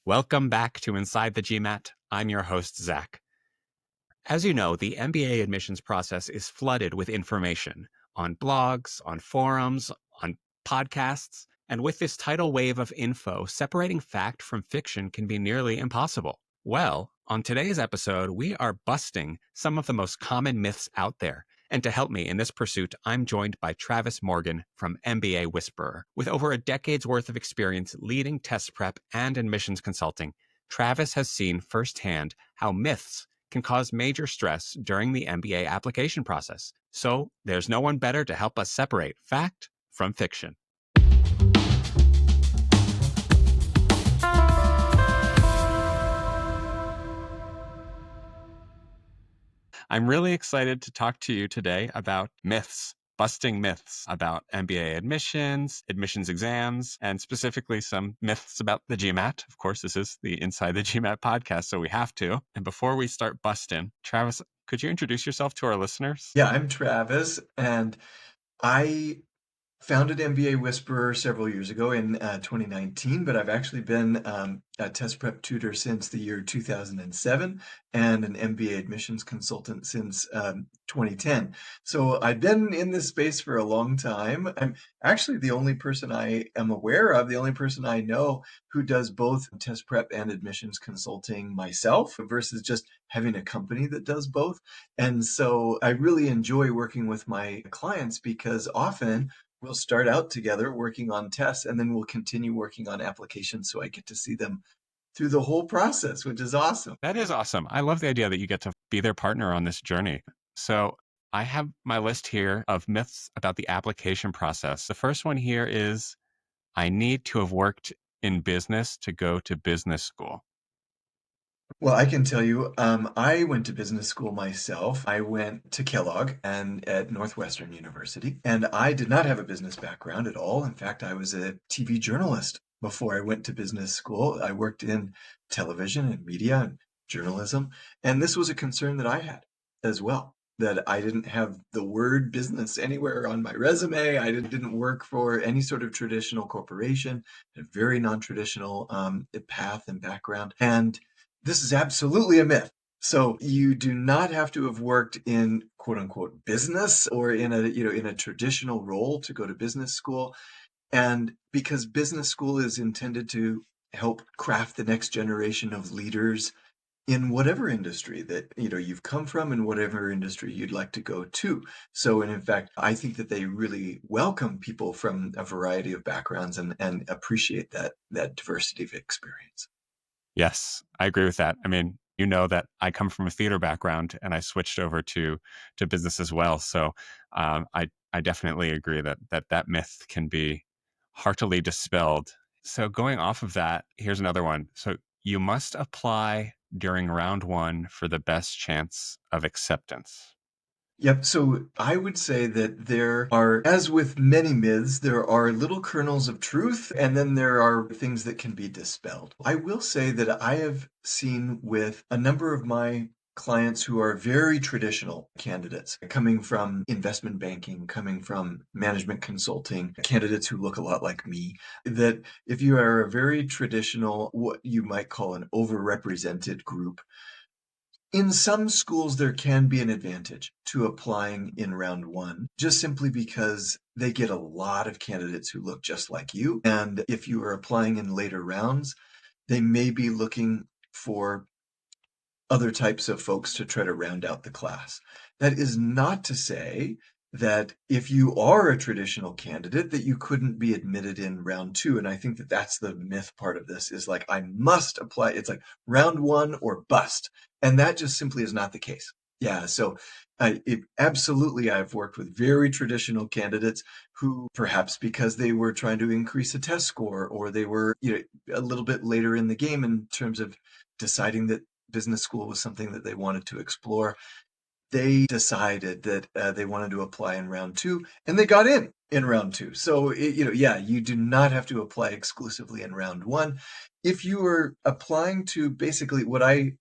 Welcome back to Inside the GMAT. I'm your host, Zach. As you know, the MBA admissions process is flooded with information on blogs, on forums, on podcasts. And with this tidal wave of info, separating fact from fiction can be nearly impossible. Well, on today's episode, we are busting some of the most common myths out there. And to help me in this pursuit, I'm joined by Travis Morgan from MBA Whisperer. With over a decade's worth of experience leading test prep and admissions consulting, Travis has seen firsthand how myths can cause major stress during the MBA application process. So there's no one better to help us separate fact from fiction. I'm really excited to talk to you today about myths, busting myths about MBA admissions, admissions exams, and specifically some myths about the GMAT. Of course, this is the Inside the GMAT podcast, so we have to. And before we start busting, Travis, could you introduce yourself to our listeners? Yeah, I'm Travis, and I founded MBA Whisperer several years ago in 2019, but I've actually been a test prep tutor since the year 2007 and an MBA admissions consultant since 2010. So I've been in this space for a long time. I'm actually the only person I am aware of, the only person I know who does both test prep and admissions consulting myself versus just having a company that does both. And so I really enjoy working with my clients because often we'll start out together working on tests and then we'll continue working on applications. So I get to see them through the whole process, which is awesome. That is awesome. I love the idea that you get to be their partner on this journey. So I have my list here of myths about the application process. The first one here is I need to have worked in business to go to business school. Well, I can tell you, I went to business school myself. I went to Kellogg and at Northwestern University, and I did not have a business background at all. In fact, I was a TV journalist before I went to business school. I worked in television and media and journalism, and this was a concern that I had as well, that I didn't have the word business anywhere on my resume. I didn't work for any sort of traditional corporation, a very non-traditional path and background. And this is absolutely a myth. So you do not have to have worked in quote unquote business or in a traditional role to go to business school. And because business school is intended to help craft the next generation of leaders in whatever industry that you've come from and whatever industry you'd like to go to. So, and in fact, I think that they really welcome people from a variety of backgrounds and appreciate that diversity of experience. Yes, I agree with that. I mean, you know that I come from a theater background and I switched over to business as well. So I definitely agree that myth can be heartily dispelled. So going off of that, here's another one. So you must apply during round one for the best chance of acceptance. Yep. So I would say that there are, as with many myths, there are little kernels of truth, and then there are things that can be dispelled. I will say that I have seen with a number of my clients who are very traditional candidates, coming from investment banking, coming from management consulting, candidates who look a lot like me, that if you are a very traditional, what you might call an overrepresented group, in some schools, there can be an advantage to applying in round one, just simply because they get a lot of candidates who look just like you. And if you are applying in later rounds, they may be looking for other types of folks to try to round out the class. That is not to say that if you are a traditional candidate that you couldn't be admitted in round two. And I think that that's the myth part of this is like, I must apply. It's like round one or bust. And that just simply is not the case. Yeah. So absolutely, I've worked with very traditional candidates who perhaps because they were trying to increase a test score or they were, a little bit later in the game in terms of deciding that business school was something that they wanted to explore. They decided that they wanted to apply in round two, and they got in round two. So, you do not have to apply exclusively in round one. If you are applying to basically what I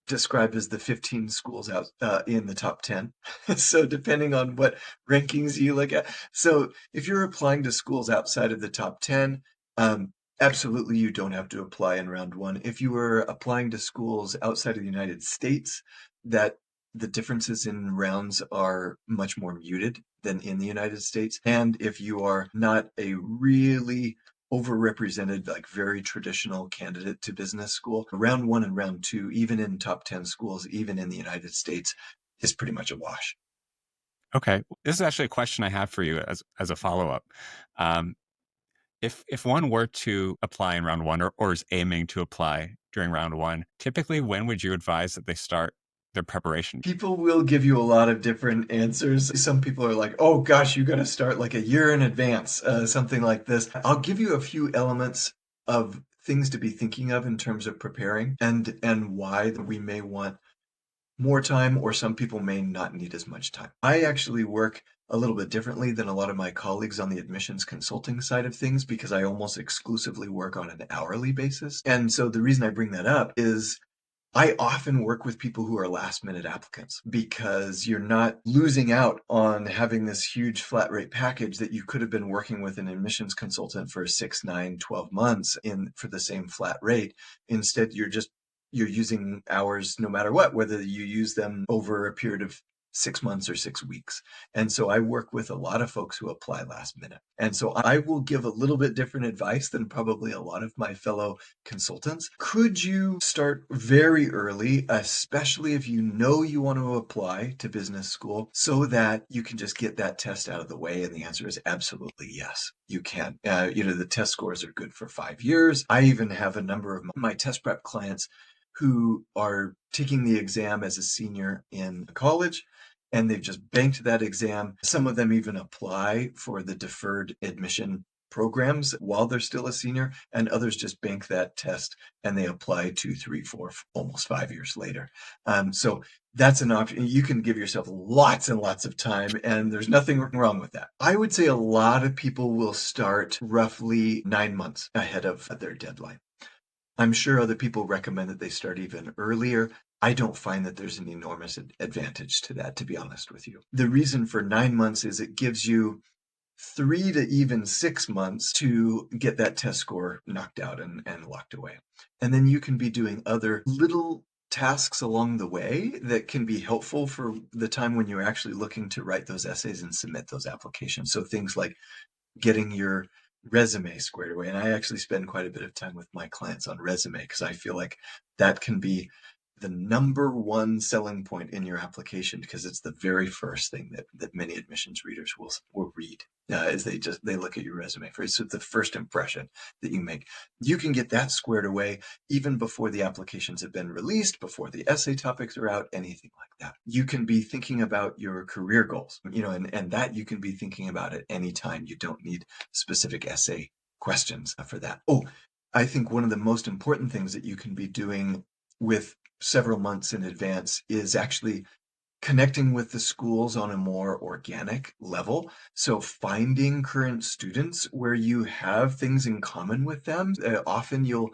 describe as the 15 schools out in the top 10. So depending on what rankings you look at. So if you're applying to schools outside of the top 10, Absolutely, you don't have to apply in round one. If you were applying to schools outside of the United States, that the differences in rounds are much more muted than in the United States. And if you are not a really overrepresented, like very traditional candidate to business school, round one and round two, even in top 10 schools, even in the United States, is pretty much a wash. Okay, this is actually a question I have for you as a follow up. Um, if one were to apply in round one or is aiming to apply during round one, typically when would you advise that they start their preparation? People will give you a lot of different answers. Some people are like, oh gosh, you got to start like a year in advance, something like this. I'll give you a few elements of things to be thinking of in terms of preparing and why we may want more time or some people may not need as much time. I actually work a little bit differently than a lot of my colleagues on the admissions consulting side of things because I almost exclusively work on an hourly basis. And so the reason I bring that up is I often work with people who are last minute applicants because you're not losing out on having this huge flat rate package that you could have been working with an admissions consultant for 6, 9, 12 months in for the same flat rate. Instead, you're using hours no matter what, whether you use them over a period of 6 months or 6 weeks. And so I work with a lot of folks who apply last minute. And so I will give a little bit different advice than probably a lot of my fellow consultants. Could you start very early, especially if you know you want to apply to business school, so that you can just get that test out of the way? And the answer is absolutely yes, you can. The test scores are good for 5 years. I even have a number of my test prep clients who are taking the exam as a senior in college, and they've just banked that exam. Some of them even apply for the deferred admission programs while they're still a senior, and others just bank that test and they apply 2, 3, 4, almost 5 years later. So that's an option. You can give yourself lots and lots of time, and there's nothing wrong with that. I would say a lot of people will start roughly 9 months ahead of their deadline. I'm sure other people recommend that they start even earlier. I don't find that there's an enormous advantage to that, to be honest with you. The reason for 9 months is it gives you 3 to even 6 months to get that test score knocked out and locked away. And then you can be doing other little tasks along the way that can be helpful for the time when you're actually looking to write those essays and submit those applications. So things like getting your resume squared away. And I actually spend quite a bit of time with my clients on resume because I feel like that can be the number one selling point in your application because it's the very first thing that many admissions readers will read is they look at your resume first. So it's the first impression that you make. You can get that squared away even before the applications have been released, before the essay topics are out, anything like that. You can be thinking about your career goals, and that you can be thinking about at any time. You don't need specific essay questions for that. Oh, I think one of the most important things that you can be doing with several months in advance is actually connecting with the schools on a more organic level. So finding current students where you have things in common with them. Often you'll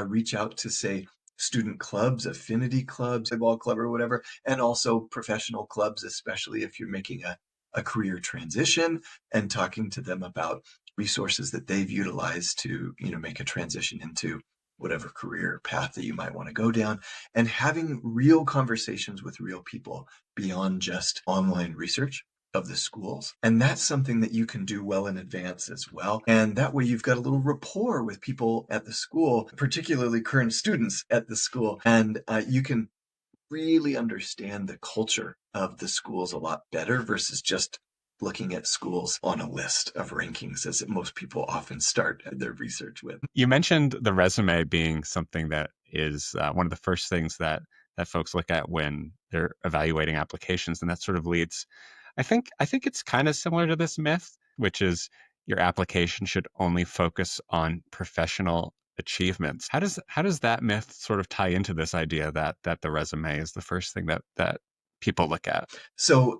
reach out to, say, student clubs, affinity clubs, football club or whatever, and also professional clubs, especially if you're making a career transition and talking to them about resources that they've utilized to, make a transition into whatever career path that you might want to go down, and having real conversations with real people beyond just online research of the schools. And that's something that you can do well in advance as well. And that way you've got a little rapport with people at the school, particularly current students at the school. And you can really understand the culture of the schools a lot better versus just looking at schools on a list of rankings as most people often start their research with. You mentioned the resume being something that is one of the first things that folks look at when they're evaluating applications, and that sort of leads. I think it's kind of similar to this myth, which is your application should only focus on professional achievements. How does that myth sort of tie into this idea that the resume is the first thing that people look at? So,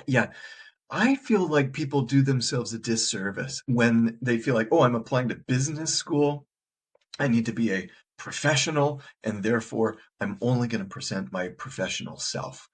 yeah, I feel like people do themselves a disservice when they feel like, oh, I'm applying to business school. I need to be a professional, and therefore I'm only going to present my professional self.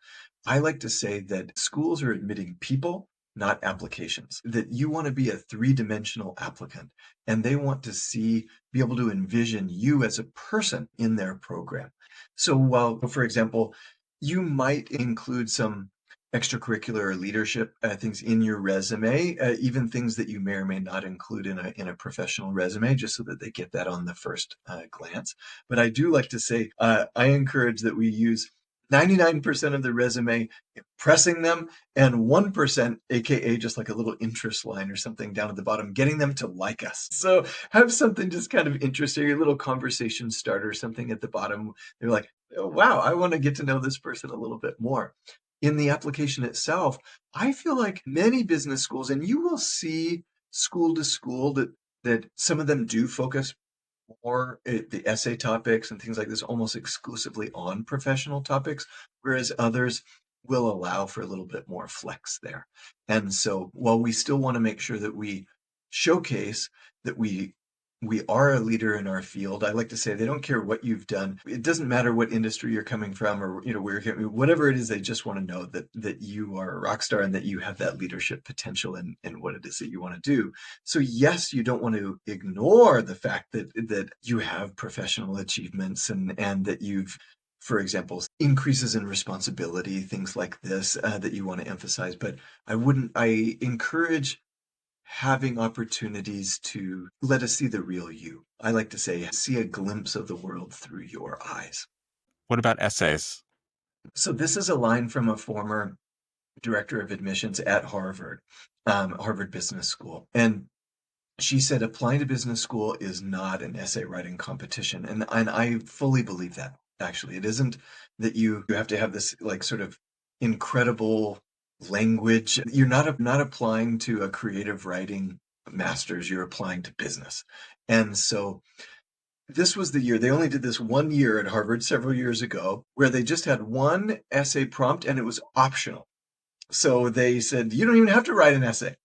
I like to say that schools are admitting people, not applications. That you want to be a three-dimensional applicant, and they want to be able to envision you as a person in their program. So while, for example, you might include some extracurricular or leadership things in your resume, even things that you may or may not include in a professional resume, just so that they get that on the first glance. But I do like to say, I encourage that we use 99% of the resume, impressing them, and 1%, aka just like a little interest line or something down at the bottom, getting them to like us. So have something just kind of interesting, a little conversation starter, something at the bottom. They're like, oh, wow, I want to get to know this person a little bit more. In the application itself, I feel like many business schools, and you will see school to school that some of them do focus more the essay topics and things like this almost exclusively on professional topics, whereas others will allow for a little bit more flex there. And so while we still want to make sure that we showcase that we are a leader in our field, I like to say they don't care what you've done. It doesn't matter what industry you're coming from or where you're whatever it is, they just want to know that you are a rock star and that you have that leadership potential in what it is that you want to do. So yes, you don't want to ignore the fact that you have professional achievements and that you've, for example, increases in responsibility, things like this that you want to emphasize. But I encourage having opportunities to let us see the real you. I like to say, see a glimpse of the world through your eyes. What about essays? So this is a line from a former director of admissions at Harvard, Harvard Business School. And she said applying to business school is not an essay writing competition. And I fully believe that, actually. It isn't that you have to have this like sort of incredible language. You're not applying to a creative writing master's, you're applying to business. And so this was the year, they only did this 1 year at Harvard several years ago, where they just had one essay prompt and it was optional. So they said, you don't even have to write an essay.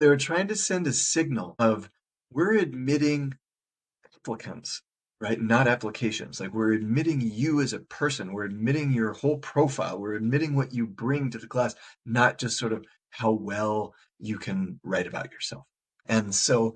They were trying to send a signal of we're admitting applicants, right? Not applications. Like we're admitting you as a person. We're admitting your whole profile. We're admitting what you bring to the class, not just sort of how well you can write about yourself. And so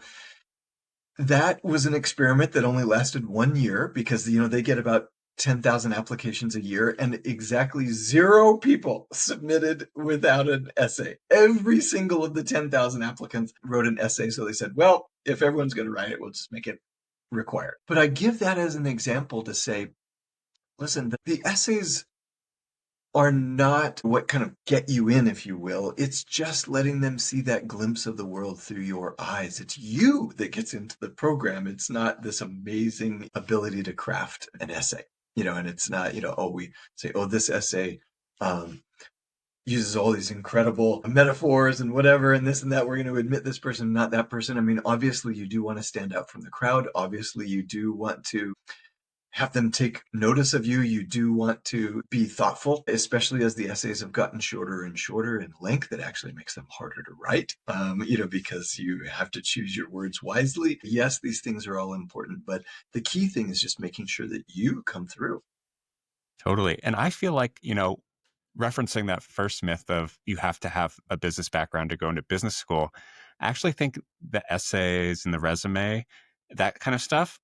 that was an experiment that only lasted 1 year because they get about 10,000 applications a year, and exactly 0 people submitted without an essay. Every single of the 10,000 applicants wrote an essay. So they said, well, if everyone's going to write it, we'll just make it required. But I give that as an example to say, listen, the essays are not what kind of get you in, if you will. It's just letting them see that glimpse of the world through your eyes. It's you that gets into the program. It's not this amazing ability to craft an essay, and it's not, oh, we say, oh, this essay uses all these incredible metaphors and whatever, and this and that. We're going to admit this person, not that person. I mean, obviously, you do want to stand out from the crowd. Obviously, you do want to have them take notice of you. You do want to be thoughtful, especially as the essays have gotten shorter and shorter in length. It actually makes them harder to write, because you have to choose your words wisely. Yes, these things are all important, but the key thing is just making sure that you come through. Totally. And I feel like, referencing that first myth of you have to have a business background to go into business school, I actually think the essays and the resume, that kind of stuff,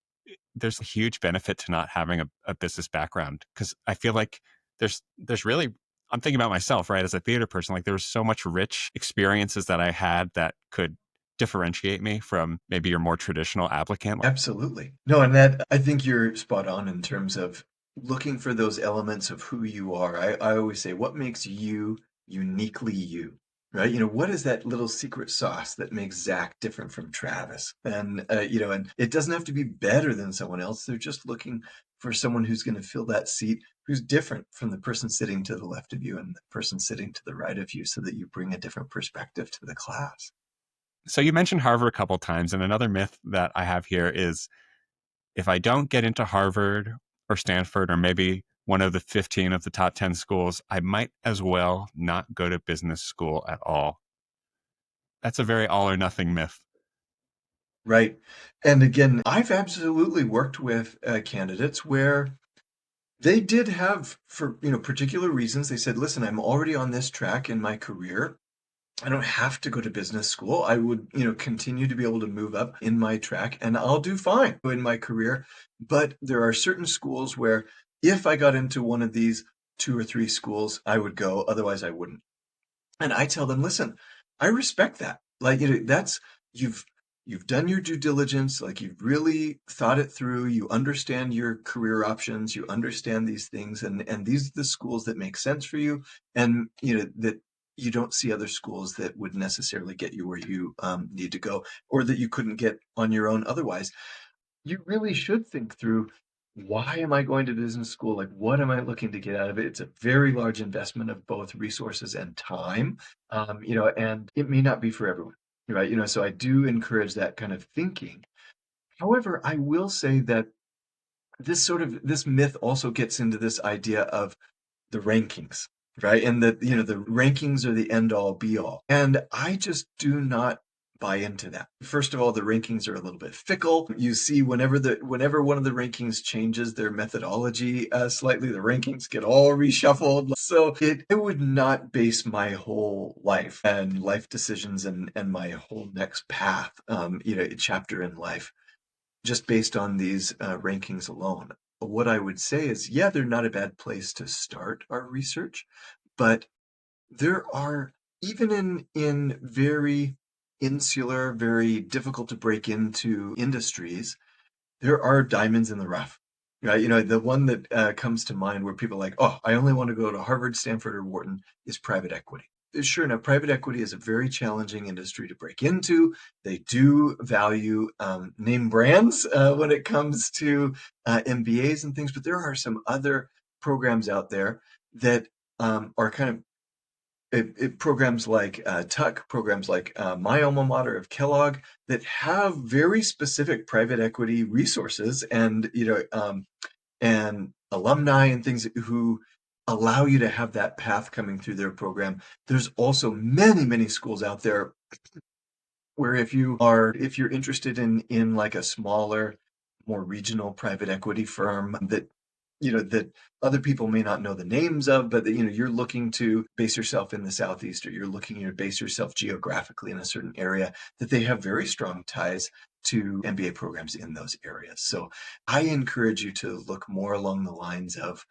there's a huge benefit to not having a business background, because I feel like there's really, I'm thinking about myself, right, as a theater person, like there was so much rich experiences that I had that could differentiate me from maybe your more traditional applicant. Absolutely. No, and that I think you're spot on in terms of looking for those elements of who you are. I always say, what makes you uniquely you? Right? What is that little secret sauce that makes Zach different from Travis? And it doesn't have to be better than someone else. They're just looking for someone who's going to fill that seat, who's different from the person sitting to the left of you and the person sitting to the right of you, so that you bring a different perspective to the class. So you mentioned Harvard a couple times, and another myth that I have here is if I don't get into Harvard or Stanford or maybe one of the 15 of the top 10 schools, I might as well not go to business school at all. That's a very all or nothing myth. Right. And again, I've absolutely worked with candidates where they did have, for particular reasons, they said, listen, I'm already on this track in my career. I don't have to go to business school. I would, continue to be able to move up in my track and I'll do fine in my career. But there are certain schools where if I got into one of these two or three schools, I would go. Otherwise, I wouldn't. And I tell them, listen, I respect that. Like, that's you've you've done your due diligence, like you've really thought it through, you understand your career options, you understand these things, and these are the schools that make sense for you, and that you don't see other schools that would necessarily get you where you need to go, or that you couldn't get on your own otherwise. You really should think through, why am I going to business school? Like, what am I looking to get out of it? It's a very large investment of both resources and time, and it may not be for everyone, right? So I do encourage that kind of thinking. However, I will say that this myth also gets into this idea of the rankings, right? And that, the rankings are the end all be all. And I just do not buy into that. First of all, the rankings are a little bit fickle. You see, whenever one of the rankings changes their methodology slightly, the rankings get all reshuffled. So I would not base my whole life and life decisions and my whole next path, chapter in life, just based on these rankings alone. What I would say is, yeah, they're not a bad place to start our research, but there are, even in very insular, very difficult to break into industries, there are diamonds in the rough. Right? The one that comes to mind where people are like, oh, I only want to go to Harvard, Stanford, or Wharton is private equity. Sure, now private equity is a very challenging industry to break into. They do value name brands when it comes to MBAs and things, but there are some other programs out there that are kind of programs like Tuck, programs like my alma mater of Kellogg, that have very specific private equity resources and alumni and things who allow you to have that path coming through their program. There's also many, many schools out there where if you're interested in like a smaller, more regional private equity firm that other people may not know the names of, but that you're looking to base yourself in the Southeast, or you're looking to base yourself geographically in a certain area, that they have very strong ties to MBA programs in those areas. So I encourage you to look more along the lines of,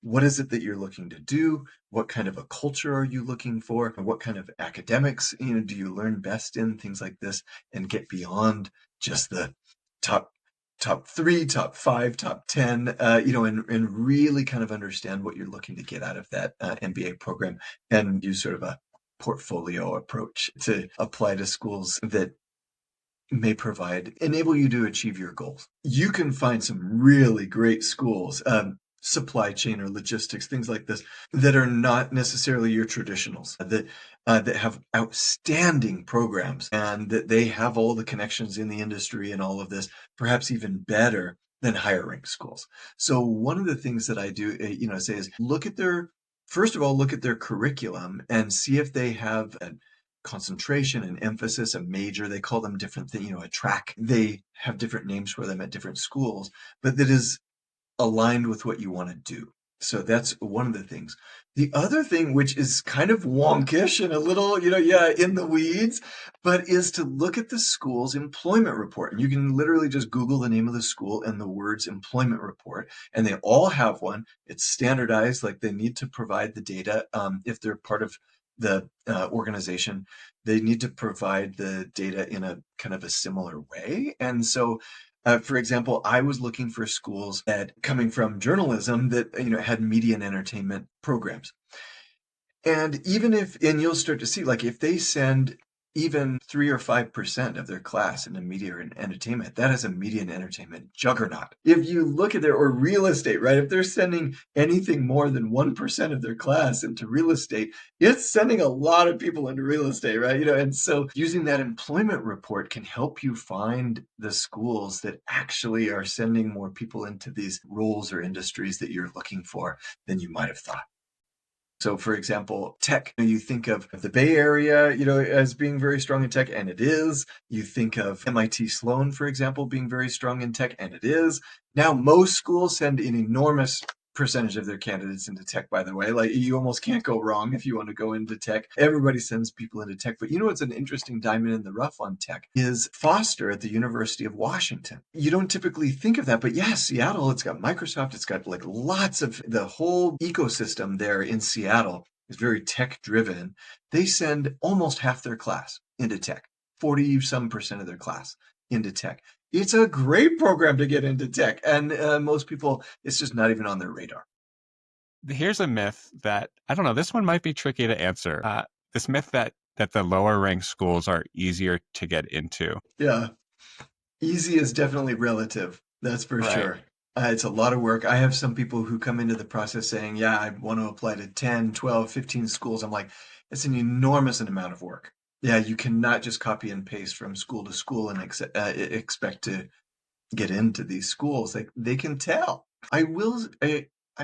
what is it that you're looking to do? What kind of a culture are you looking for? What kind of academics, do you learn best in? Things like this, and get beyond just the top top 3, top 5, top 10, and really kind of understand what you're looking to get out of that MBA program, and use sort of a portfolio approach to apply to schools that may enable you to achieve your goals. You can find some really great schools, supply chain or logistics, things like this, that are not necessarily your traditionals, that have outstanding programs, and that they have all the connections in the industry and all of this, perhaps even better than higher ranked schools. So one of the things that I do, say is, first of all, look at their curriculum and see if they have an concentration and emphasis, a major. They call them different things, a track. They have different names for them at different schools, but that is aligned with what you want to do. So that's one of the things. The other thing, which is kind of wonkish and a little, in the weeds, but is to look at the school's employment report. And you can literally just Google the name of the school and the words employment report, and they all have one. It's standardized, like they need to provide the data. If they're part of the organization, they need to provide the data in a kind of a similar way. And so for example, I was looking for schools that, coming from journalism, that had media and entertainment programs. And and you'll start to see, like, if they send even 3 or 5% of their class into media and entertainment, that is a media and entertainment juggernaut. If you look at or real estate, right? If they're sending anything more than 1% of their class into real estate, it's sending a lot of people into real estate, right? And so using that employment report can help you find the schools that actually are sending more people into these roles or industries that you're looking for than you might have thought. So, for example, tech, you think of the Bay Area, as being very strong in tech, and it is. You think of MIT Sloan, for example, being very strong in tech, and it is. Now, most schools send an enormous percentage of their candidates into tech, by the way. Like, you almost can't go wrong if you want to go into tech. Everybody sends people into tech. But you know what's an interesting diamond in the rough on tech is Foster at the University of Washington. You don't typically think of that, but yeah, Seattle, it's got Microsoft, it's got like lots of the whole ecosystem there in Seattle is very tech driven. They send almost half their class into tech, 40 some percent of their class into tech. It's a great program to get into tech. And most people, it's just not even on their radar. Here's a myth that, I don't know, this one might be tricky to answer. This myth that the lower ranked schools are easier to get into. Yeah. Easy is definitely relative. That's for Right. sure. It's a lot of work. I have some people who come into the process saying, yeah, I want to apply to 10, 12, 15 schools. I'm like, it's an enormous amount of work. Yeah, you cannot just copy and paste from school to school and expect to get into these schools. They can tell. I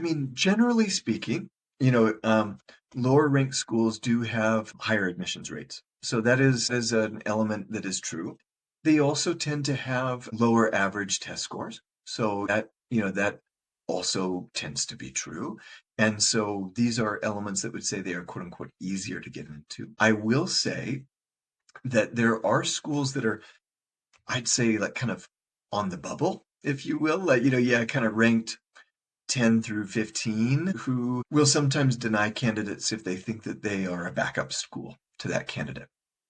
mean, generally speaking, lower ranked schools do have higher admissions rates. So that is an element that is true. They also tend to have lower average test scores. So that also tends to be true. And so these are elements that would say they are quote unquote easier to get into. I will say that there are schools that are, I'd say, like kind of on the bubble, if you will, like, kind of ranked 10 through 15, who will sometimes deny candidates if they think that they are a backup school to that candidate.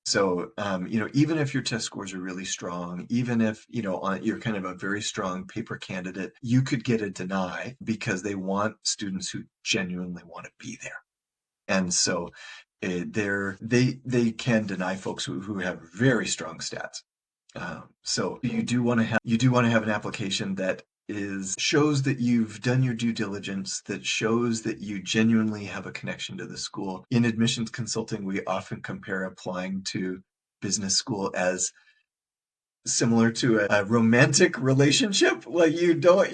So, even if your test scores are really strong, even if, you're kind of a very strong paper candidate, you could get a deny because they want students who genuinely want to be there. And so they can deny folks who have very strong stats. So you do want to have an application that shows that you've done your due diligence, that shows that you genuinely have a connection to the school. In admissions consulting, we often compare applying to business school as similar to a romantic relationship. Like, you don't,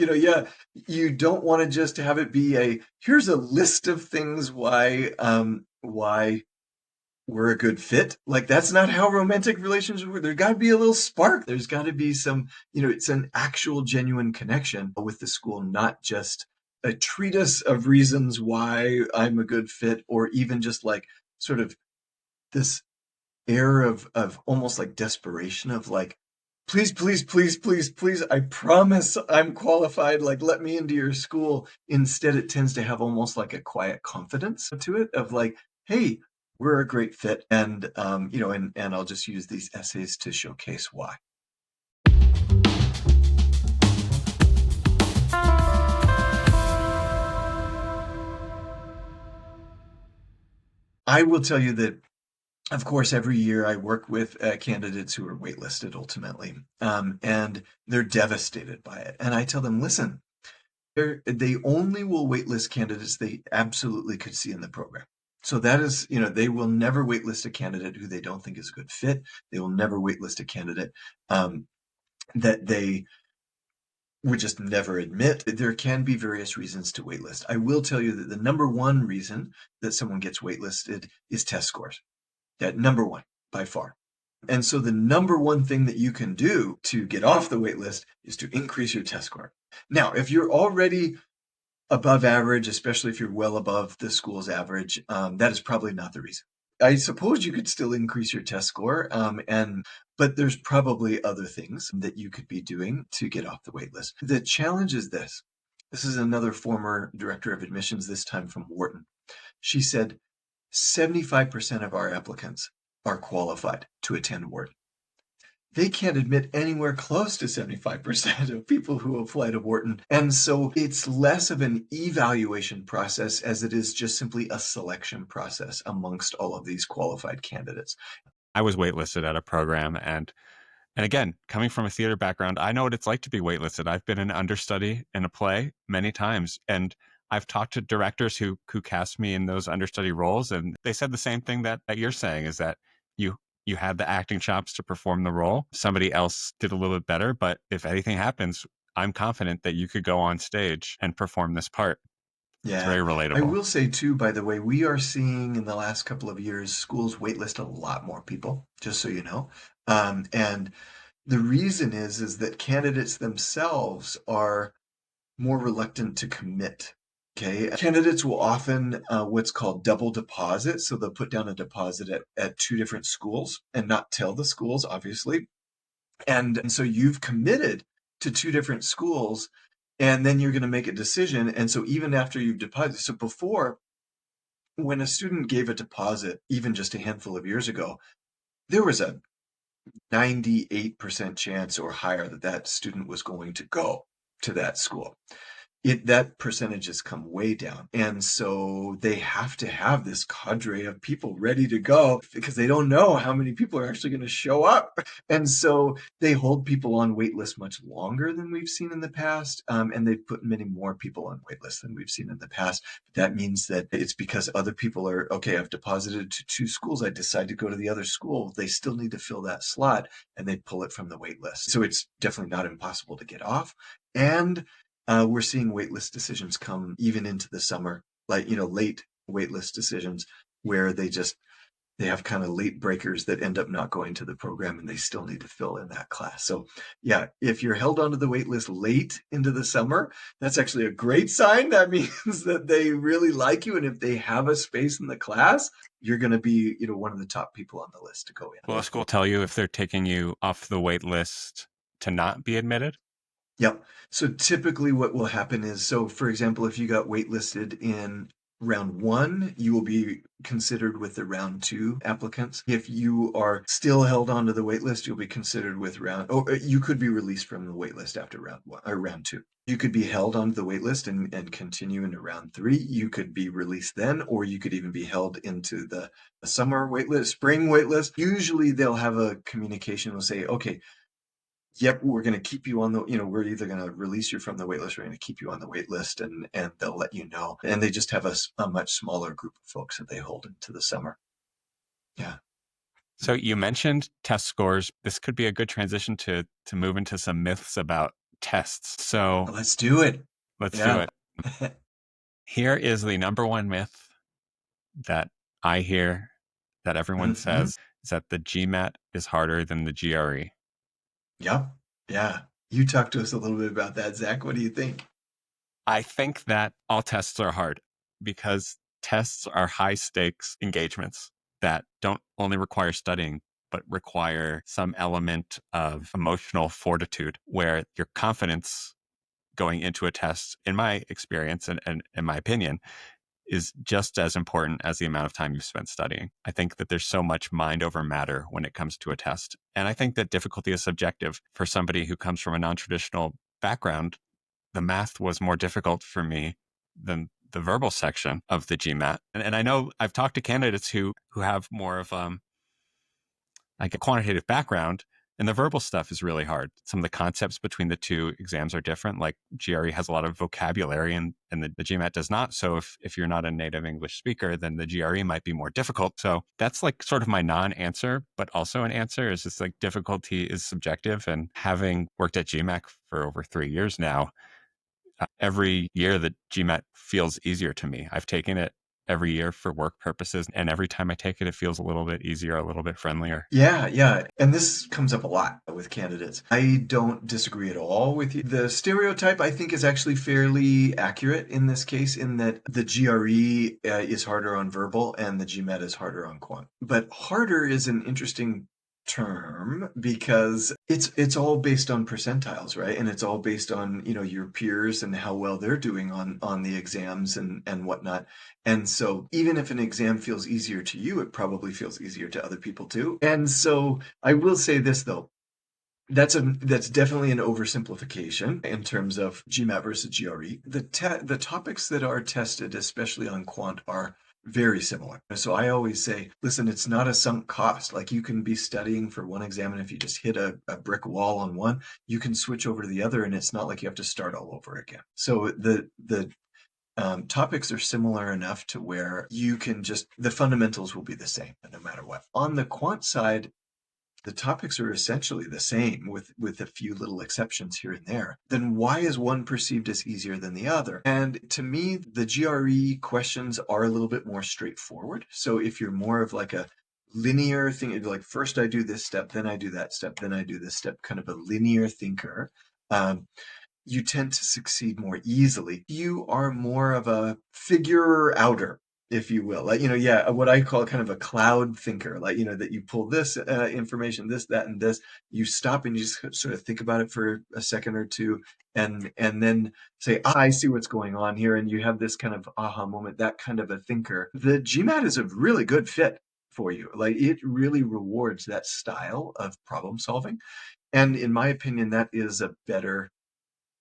you don't want to just have it be here's a list of things why we're a good fit. Like, that's not how romantic relationships work. There's got to be a little spark. There's got to be some, it's an actual genuine connection with the school, not just a treatise of reasons why I'm a good fit, or even just like sort of this air of almost like desperation of like, please, please, please, please, please, I promise I'm qualified. Like, let me into your school. Instead, it tends to have almost like a quiet confidence to it of like, hey, we're a great fit. And, and I'll just use these essays to showcase why. I will tell you that, of course, every year I work with candidates who are waitlisted ultimately, and they're devastated by it. And I tell them, listen, they only will waitlist candidates they absolutely could see in the program. So that is, they will never waitlist a candidate who they don't think is a good fit. They will never waitlist a candidate that they would just never admit. There can be various reasons to waitlist. I will tell you that the number one reason that someone gets waitlisted is test scores. That number one by far. And so the number one thing that you can do to get off the wait list is to increase your test score. Now, if you're already above average, especially if you're well above the school's average, that is probably not the reason. I suppose you could still increase your test score, but there's probably other things that you could be doing to get off the wait list. The challenge is this. This is another former director of admissions, this time from Wharton. She said, 75% of our applicants are qualified to attend Wharton. They can't admit anywhere close to 75% of people who apply to Wharton. And so it's less of an evaluation process as it is just simply a selection process amongst all of these qualified candidates. I was waitlisted at a program, and again, coming from a theater background, I know what it's like to be waitlisted. I've been an understudy in a play many times, and I've talked to directors who cast me in those understudy roles, and they said the same thing that you're saying, is that you had the acting chops to perform the role. Somebody else did a little bit better, but if anything happens, I'm confident that you could go on stage and perform this part. It's Yeah. very I relatable. will say too, by the way, we are seeing in the last couple of years, schools waitlist a lot more people, just so you know. And the reason is that candidates themselves are more reluctant to commit Okay. Candidates will often what's called double deposit. So they'll put down a deposit at two different schools and not tell the schools, obviously. And so you've committed to two different schools, and then you're going to make a decision. And so even after you've deposited, so before, when a student gave a deposit, even just a handful of years ago, there was a 98% chance or higher that that student was going to go to that school. That percentage has come way down. And so they have to have this cadre of people ready to go because they don't know how many people are actually going to show up. And so they hold people on wait lists much longer than we've seen in the past. And they've put many more people on wait lists than we've seen in the past. That means that it's because other people are, okay, I've deposited to two schools. I decide to go to the other school. They still need to fill that slot and they pull it from the wait list. So it's definitely not impossible to get off. And we're seeing waitlist decisions come even into the summer, like, late waitlist decisions where they have kind of late breakers that end up not going to the program and they still need to fill in that class. So yeah, if you're held onto the waitlist late into the summer, that's actually a great sign. That means that they really like you. And if they have a space in the class, you're going to be, one of the top people on the list to go in. Will a school tell you if they're taking you off the wait list to not be admitted? Yep. So typically what will happen is, so for example, if you got waitlisted in round one, you will be considered with the round two applicants. If you are still held onto the waitlist, you'll be considered with you could be released from the waitlist after round one or round two. You could be held onto the waitlist and continue into round three. You could be released then, or you could even be held into the summer waitlist, spring waitlist. Usually they'll have a communication, will say, okay, yep, we're going to keep you on the, we're either going to release you from the waitlist, or we're going to keep you on the waitlist, and they'll let you know. And they just have a much smaller group of folks that they hold into the summer. Yeah. So you mentioned test scores. This could be a good transition to move into some myths about tests. So Let's do it. let's do Yeah. it. Here is the number one myth that I hear that everyone Mm-hmm. says is that the GMAT is harder than the GRE. Yep. Yeah. You talk to us a little bit about that, Zach. What do you think? I think that all tests are hard because tests are high stakes engagements that don't only require studying, but require some element of emotional fortitude where your confidence going into a test, in my experience and in my opinion, is just as important as the amount of time you've spent studying. I think that there's so much mind over matter when it comes to a test. And I think that difficulty is subjective. For somebody who comes from a non-traditional background, the math was more difficult for me than the verbal section of the GMAT. And I know I've talked to candidates who have more of like a quantitative background, and the verbal stuff is really hard. Some of the concepts between the two exams are different. Like GRE has a lot of vocabulary and the GMAT does not. So if you're not a native English speaker, then the GRE might be more difficult. So that's like sort of my non-answer, but also an answer is just like difficulty is subjective. And having worked at GMAT for over 3 years now, every year the GMAT feels easier to me. I've taken it every year for work purposes, and every time I take it, it feels a little bit easier, a little bit friendlier. Yeah, yeah. And this comes up a lot with candidates. I don't disagree at all with you. The stereotype, I think, is actually fairly accurate in this case, in that the GRE is harder on verbal and the GMAT is harder on quant. But harder is an interesting term because it's all based on percentiles, right? And it's all based on, your peers and how well they're doing on the exams and whatnot. And so even if an exam feels easier to you, it probably feels easier to other people too. And so I will say this though, that's definitely an oversimplification in terms of GMAT versus GRE. The topics that are tested, especially on quant, are very similar. So I always say, listen, it's not a sunk cost. Like, you can be studying for one exam, and if you just hit a brick wall on one, you can switch over to the other, and it's not like you have to start all over again. So the topics are similar enough to where you can the fundamentals will be the same no matter what. On the quant side, the topics are essentially the same with a few little exceptions here and there. Then why is one perceived as easier than the other? And to me, the GRE questions are a little bit more straightforward. So if you're more of like a linear thing, like first I do this step, then I do that step, then I do this step, kind of a linear thinker, um, you tend to succeed more easily. You are more of a figure outer, if you will. Like, yeah, what I call kind of a cloud thinker, like, that you pull this information, this, that, and this, you stop and you just sort of think about it for a second or two, and then say, I see what's going on here, and you have this kind of aha moment, that kind of a thinker. The GMAT is a really good fit for you. Like, it really rewards that style of problem solving. And in my opinion, that is a better,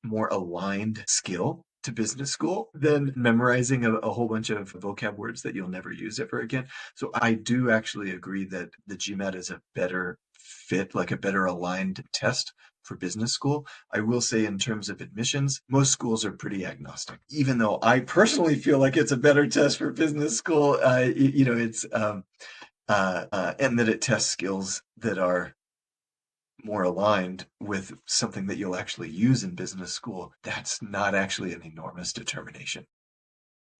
more aligned skill to business school than memorizing a whole bunch of vocab words that you'll never use ever again. So I do actually agree that the GMAT is a better fit, like a better aligned test for business school. I will say, in terms of admissions, most schools are pretty agnostic. Even though I personally feel like it's a better test for business school, it's and that it tests skills that are more aligned with something that you'll actually use in business school. That's not actually an enormous determination.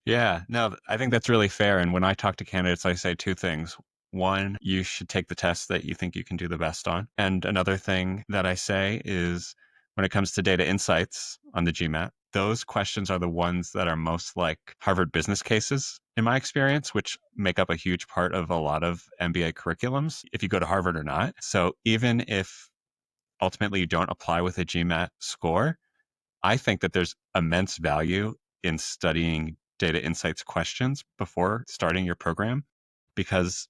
Yeah, no, I think that's really fair. And when I talk to candidates, I say two things. One, you should take the test that you think you can do the best on. And another thing that I say is when it comes to data insights on the GMAT, those questions are the ones that are most like Harvard business cases, in my experience, which make up a huge part of a lot of MBA curriculums, if you go to Harvard or not. So even if ultimately you don't apply with a GMAT score, I think that there's immense value in studying data insights questions before starting your program, because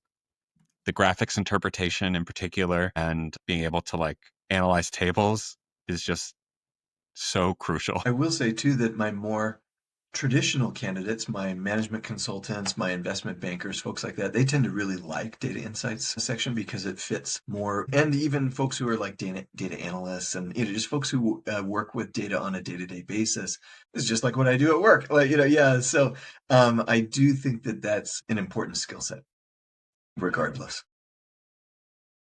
the graphics interpretation in particular and being able to like analyze tables is just so crucial. I will say too that my more traditional candidates, my management consultants, my investment bankers, folks like that, they tend to really like data insights section because it fits more. And even folks who are like data analysts and just folks who work with data on a day-to-day basis. It's just like what I do at work. Like, yeah. So I do think that that's an important skill set, regardless.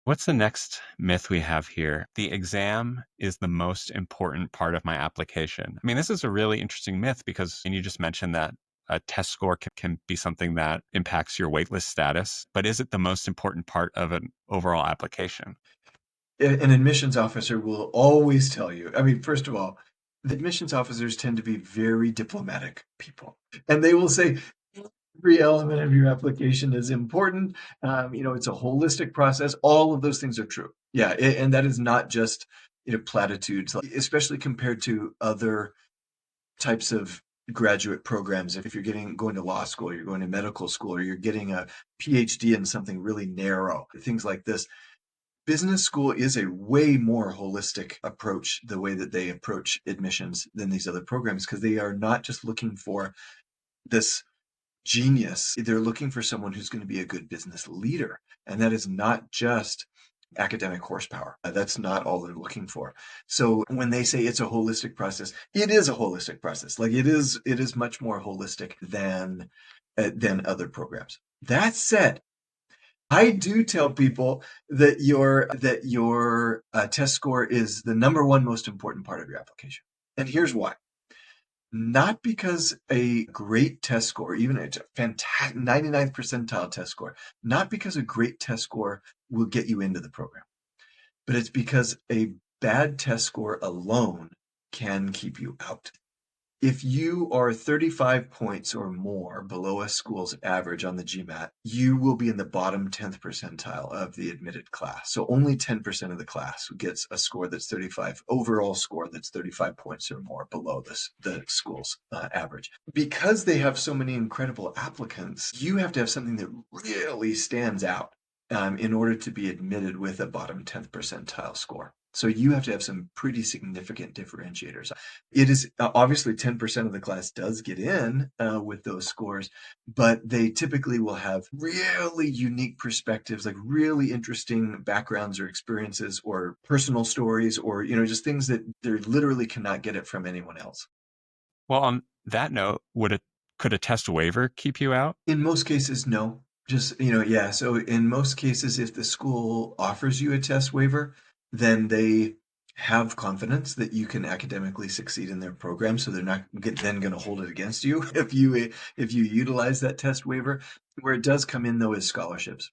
What's the next myth we have here? The exam is the most important part of my application. I mean, this is a really interesting myth because, and you just mentioned that a test score can be something that impacts your waitlist status, but is it the most important part of an overall application? An admissions officer will always tell you, I mean, first of all, the admissions officers tend to be very diplomatic people, and they will say every element of your application is important. It's a holistic process. All of those things are true. Yeah, and that is not just platitudes, especially compared to other types of graduate programs. If you're going to law school, you're going to medical school, or you're getting a PhD in something really narrow, things like this. Business school is a way more holistic approach, the way that they approach admissions, than these other programs, because they are not just looking for this genius. They're looking for someone who's going to be a good business leader. And that is not just academic horsepower. That's not all they're looking for. So when they say it's a holistic process, it is a holistic process. Like, it is much more holistic than other programs. That said, I do tell people that your test score is the number one most important part of your application. And here's why. Not because a great test score, even a fantastic 99th percentile test score, not because a great test score will get you into the program, but it's because a bad test score alone can keep you out. If you are 35 points or more below a school's average on the GMAT, you will be in the bottom 10th percentile of the admitted class. So only 10% of the class gets a score that's 35, overall score that's 35 points or more below the school's average. Because they have so many incredible applicants, you have to have something that really stands out in order to be admitted with a bottom 10th percentile score. So you have to have some pretty significant differentiators. It is obviously 10% of the class does get in with those scores, but they typically will have really unique perspectives, like really interesting backgrounds or experiences or personal stories, or just things that they literally cannot get it from anyone else. Well, on that note, could a test waiver keep you out? In most cases, no. Just, yeah. So in most cases, if the school offers you a test waiver, then they have confidence that you can academically succeed in their program. So they're not then going to hold it against you if you utilize that test waiver. Where it does come in, though, is scholarships.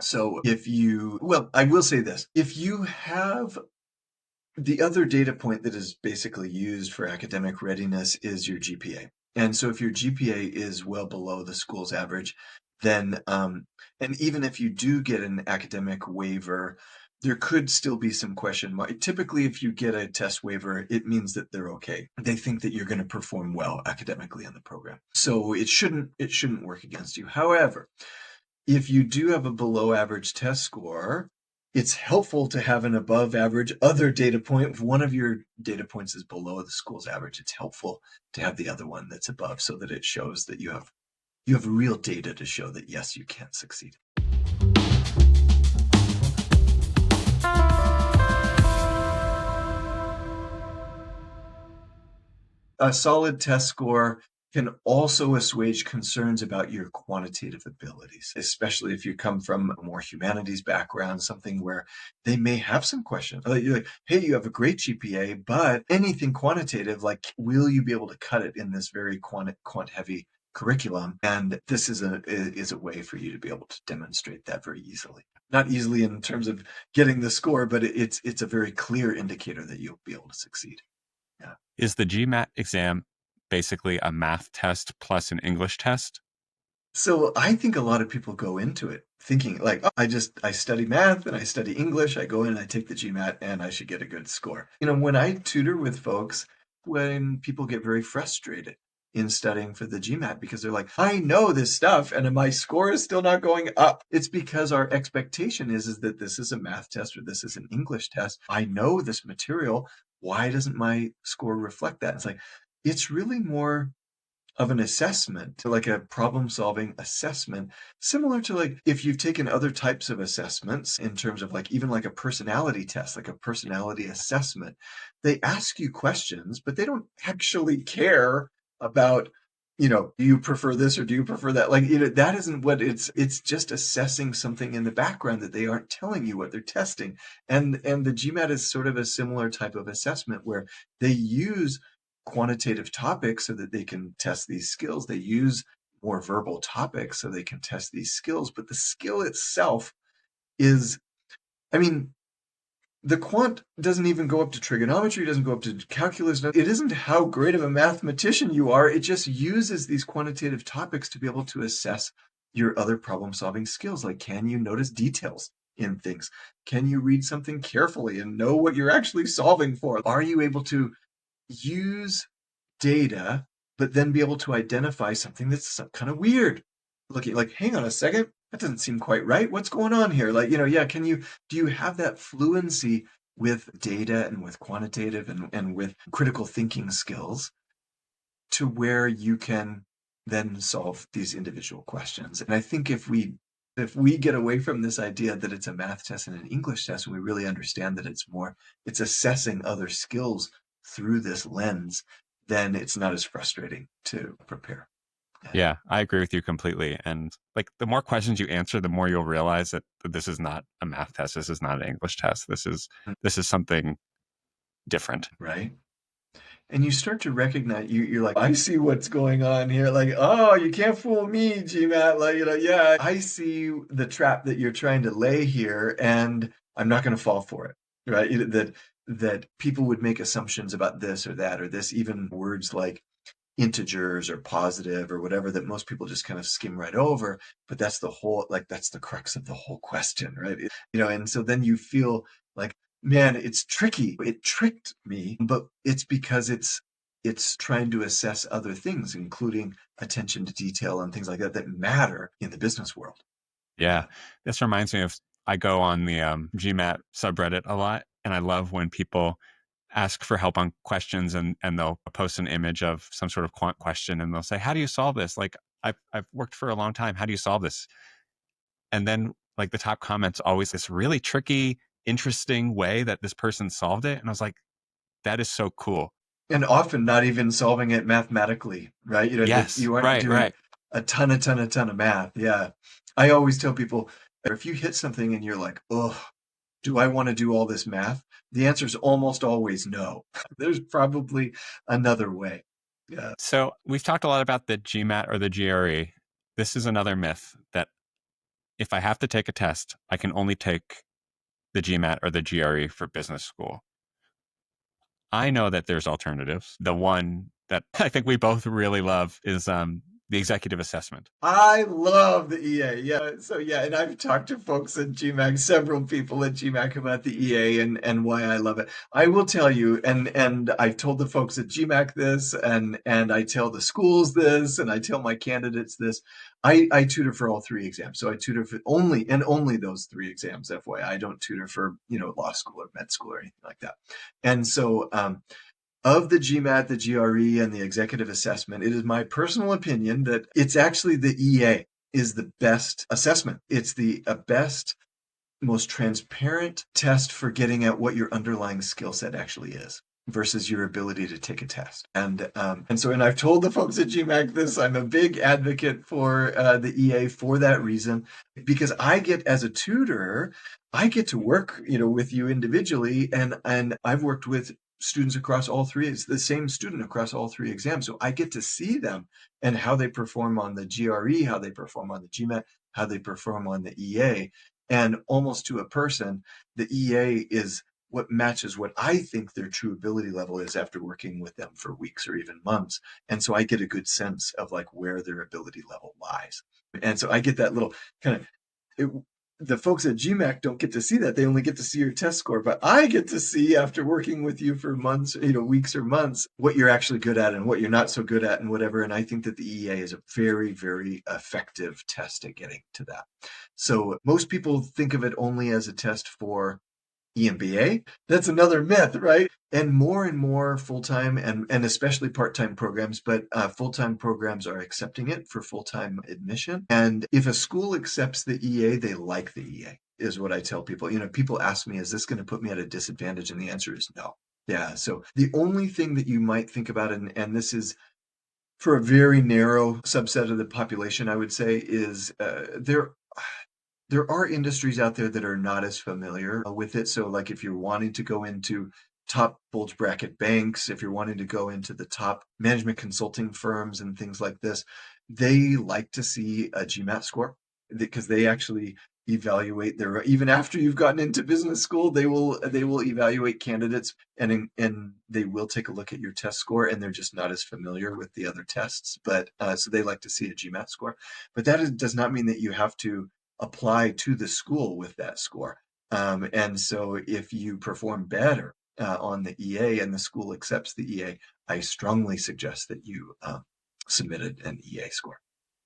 So well, I will say this. If you have The other data point that is basically used for academic readiness is your GPA. And so if your GPA is well below the school's average, then, and even if you do get an academic waiver, there could still be some question mark. Typically, if you get a test waiver, it means that they're okay. They think that you're going to perform well academically in the program. So it shouldn't work against you. However, if you do have a below average test score, it's helpful to have an above average other data point. If one of your data points is below the school's average, it's helpful to have the other one that's above so that it shows that you have real data to show that, yes, you can succeed. A solid test score can also assuage concerns about your quantitative abilities, especially if you come from a more humanities background, something where they may have some questions. You're like, hey, you have a great GPA, but anything quantitative, like, will you be able to cut it in this very quant heavy curriculum? And this is a way for you to be able to demonstrate that very easily. Not easily in terms of getting the score, but it's a very clear indicator that you'll be able to succeed. Yeah. Is the GMAT exam basically a math test plus an English test? So I think a lot of people go into it thinking like, oh, I study math and I study English. I go in and I take the GMAT and I should get a good score. When I tutor with folks, when people get very frustrated in studying for the GMAT because they're like, I know this stuff and my score is still not going up. It's because our expectation is that this is a math test or this is an English test. I know this material. Why doesn't my score reflect that? It's like, it's really more of an assessment, like a problem solving assessment, similar to like if you've taken other types of assessments in terms of like even like a personality test, like a personality assessment. They ask you questions, but they don't actually care about, do you prefer this or do you prefer that? Like, that isn't what it's just assessing something in the background that they aren't telling you what they're testing. And the GMAT is sort of a similar type of assessment where they use quantitative topics so that they can test these skills. They use more verbal topics so they can test these skills. But the skill itself is, I mean, the quant doesn't even go up to trigonometry, doesn't go up to calculus. It isn't how great of a mathematician you are. It just uses these quantitative topics to be able to assess your other problem solving skills. Like, can you notice details in things? Can you read something carefully and know what you're actually solving for? Are you able to use data, but then be able to identify something that's kind of weird? Looking like, hang on a second, that doesn't seem quite right. What's going on here? Like, yeah, do you have that fluency with data and with quantitative and with critical thinking skills to where you can then solve these individual questions? And I think if we get away from this idea that it's a math test and an English test, and we really understand that it's assessing other skills through this lens, then it's not as frustrating to prepare. Yeah, I agree with you completely. And like the more questions you answer, the more you'll realize that this is not a math test. This is not an English test. This is something different. Right. And you start to recognize you're like, I see what's going on here. Like, oh, you can't fool me, GMAT. Like, yeah, I see the trap that you're trying to lay here, and I'm not going to fall for it. Right. That people would make assumptions about this or that or this, even words like integers or positive or whatever that most people just kind of skim right over. But that's the crux of the whole question, right? And so then you feel like, man, it's tricky. It tricked me, but it's because it's trying to assess other things, including attention to detail and things like that matter in the business world. Yeah. This reminds me of I go on the GMAT subreddit a lot, and I love when people ask for help on questions and they'll post an image of some sort of quant question and they'll say, how do you solve this? Like I've worked for a long time. How do you solve this? And then like the top comments always this really tricky, interesting way that this person solved it. And I was like, that is so cool. And often not even solving it mathematically, right? That Yes. you aren't Right. doing Right. a ton of math. Yeah. I always tell people, if you hit something and you're like, oh, do I want to do all this math? The answer is almost always no. There's probably another way. Yeah. So we've talked a lot about the GMAT or the GRE. This is another myth that if I have to take a test, I can only take the GMAT or the GRE for business school. I know that there's alternatives. The one that I think we both really love is the executive assessment. I love the EA. Yeah. So yeah, and I've talked to folks at GMAT, several people at GMAT about the EA and why I love it. I will tell you, and I've told the folks at GMAT this, and I tell the schools this, and I tell my candidates this. I tutor for all three exams. So I tutor for only those three exams, FYI. I don't tutor for, law school or med school or anything like that. And so of the GMAT, the GRE, and the executive assessment, it is my personal opinion that it's actually the EA is the best assessment. It's the best, most transparent test for getting at what your underlying skill set actually is versus your ability to take a test. And I've told the folks at GMAT this. I'm a big advocate for the EA for that reason, because as a tutor, I get to work, with you individually, and I've worked with students across all three. It's the same student across all three exams, so I get to see them and how they perform on the GRE, how they perform on the GMAT, how they perform on the EA. And almost to a person, the EA is what matches what I think their true ability level is after working with them for weeks or even months. And so I get a good sense of like where their ability level lies. And so I get that little kind of the folks at GMAT don't get to see that. They only get to see your test score, but I get to see after working with you for months, weeks or months, what you're actually good at and what you're not so good at and whatever. And I think that the EA is a very, very effective test at getting to that. So most people think of it only as a test for MBA. That's another myth, right? And more full-time and especially part-time programs, but full-time programs are accepting it for full-time admission. And if a school accepts the EA, they like the EA, is what I tell people. People ask me, is this going to put me at a disadvantage? And the answer is no. Yeah. So the only thing that you might think about, and this is for a very narrow subset of the population, I would say, is there are industries out there that are not as familiar with it. So like if you're wanting to go into top bulge bracket banks, if you're wanting to go into the top management consulting firms and things like this, they like to see a GMAT score because they actually evaluate even after you've gotten into business school, they will evaluate candidates and they will take a look at your test score, and they're just not as familiar with the other tests. But so they like to see a GMAT score. But does not mean that you have to apply to the school with that score. And so if you perform better on the EA and the school accepts the EA, I strongly suggest that you submitted an EA score.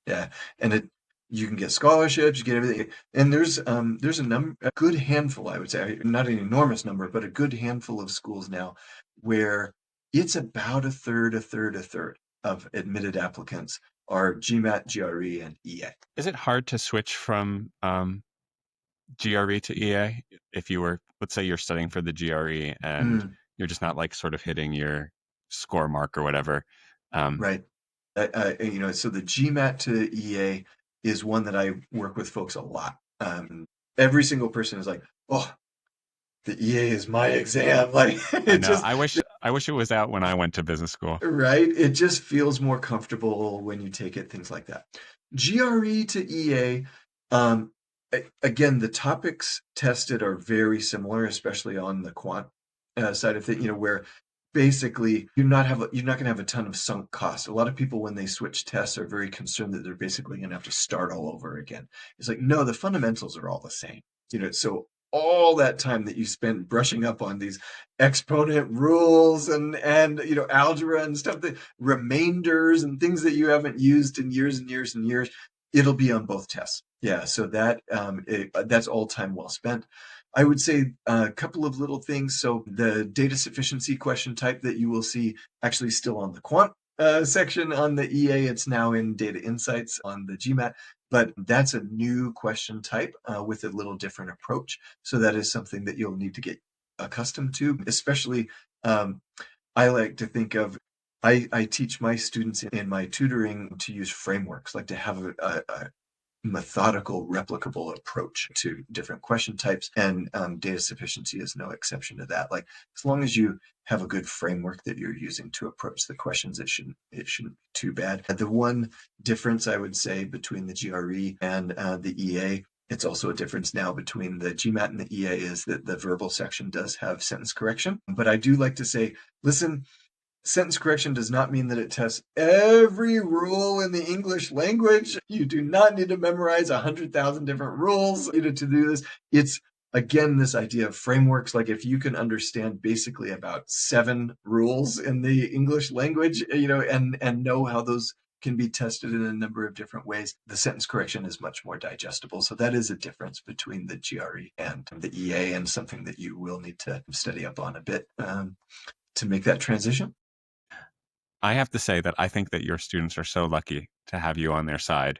Yeah, and you can get scholarships, you get everything, and there's a good handful, I would say, not an enormous number, but a good handful of schools now where it's about a third of admitted applicants are GMAT, GRE, and EA. Is it hard to switch from GRE to EA if you were, let's say you're studying for the GRE and you're just not like sort of hitting your score mark or whatever? Right. So the GMAT to EA is one that I work with folks a lot. Every single person is like, oh, the EA is my exam. Like I it know. just I wish it was out when I went to business school. right. It just feels more comfortable when you take it, things like that. GRE to EA, again, the topics tested are very similar, especially on the quant side of things, where basically you're not going to have a ton of sunk costs. A lot of people, when they switch tests, are very concerned that they're basically going to have to start all over again. It's like, no, the fundamentals are all the same. So all that time that you spent brushing up on these exponent rules and algebra and stuff, that remainders and things that you haven't used in years and years and years, it'll be on both tests. Yeah, so that's all time well spent. I would say a couple of little things. So the data sufficiency question type that you will see actually still on the quant section on the EA, it's now in data insights on the GMAT, but that's a new question type with a little different approach. So that is something that you'll need to get accustomed to, especially I like to think of, I teach my students in my tutoring to use frameworks, like to have a methodical, replicable approach to different question types, and data sufficiency is no exception to that. Like as long as you have a good framework that you're using to approach the questions, it shouldn't be too bad. The one difference I would say between the GRE and the EA It's also a difference now between the GMAT and the EA is that the verbal section does have sentence correction. But I do like to say, listen, sentence correction does not mean that it tests every rule in the English language. You do not need to memorize 100,000 different rules, to do this. It's, again, this idea of frameworks. Like if you can understand basically about 7 rules in the English language, and know how those can be tested in a number of different ways, the sentence correction is much more digestible. So that is a difference between the GRE and the EA, and something that you will need to study up on a bit to make that transition. I have to say that I think that your students are so lucky to have you on their side.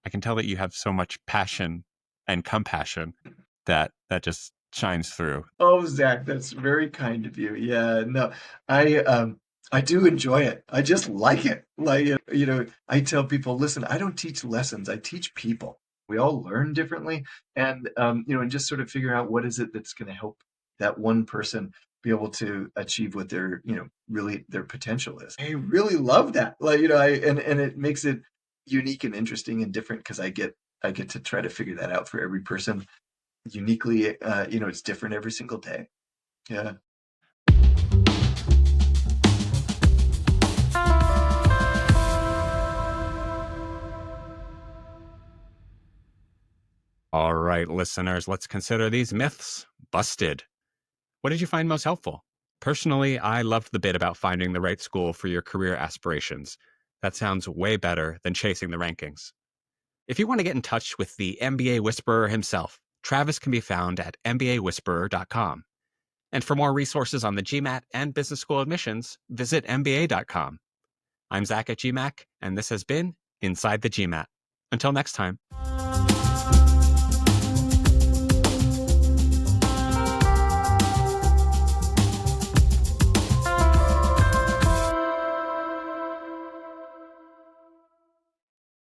I can tell that you have so much passion and compassion that just shines through. Oh, Zach, that's very kind of you. Yeah, no, I do enjoy it. I just like it. Like, I tell people, listen, I don't teach lessons. I teach people. We all learn differently, and and just sort of figure out what is it that's going to help that one person be able to achieve what their, really their potential is. I really love that. Like, and it makes it unique and interesting and different because I get to try to figure that out for every person uniquely. It's different every single day. Yeah. All right, listeners, let's consider these myths busted. What did you find most helpful? Personally, I loved the bit about finding the right school for your career aspirations. That sounds way better than chasing the rankings. If you want to get in touch with the MBA Whisperer himself, Travis can be found at mbawhisperer.com. And for more resources on the GMAT and business school admissions, visit mba.com. I'm Zach at GMAC, and this has been Inside the GMAT. Until next time.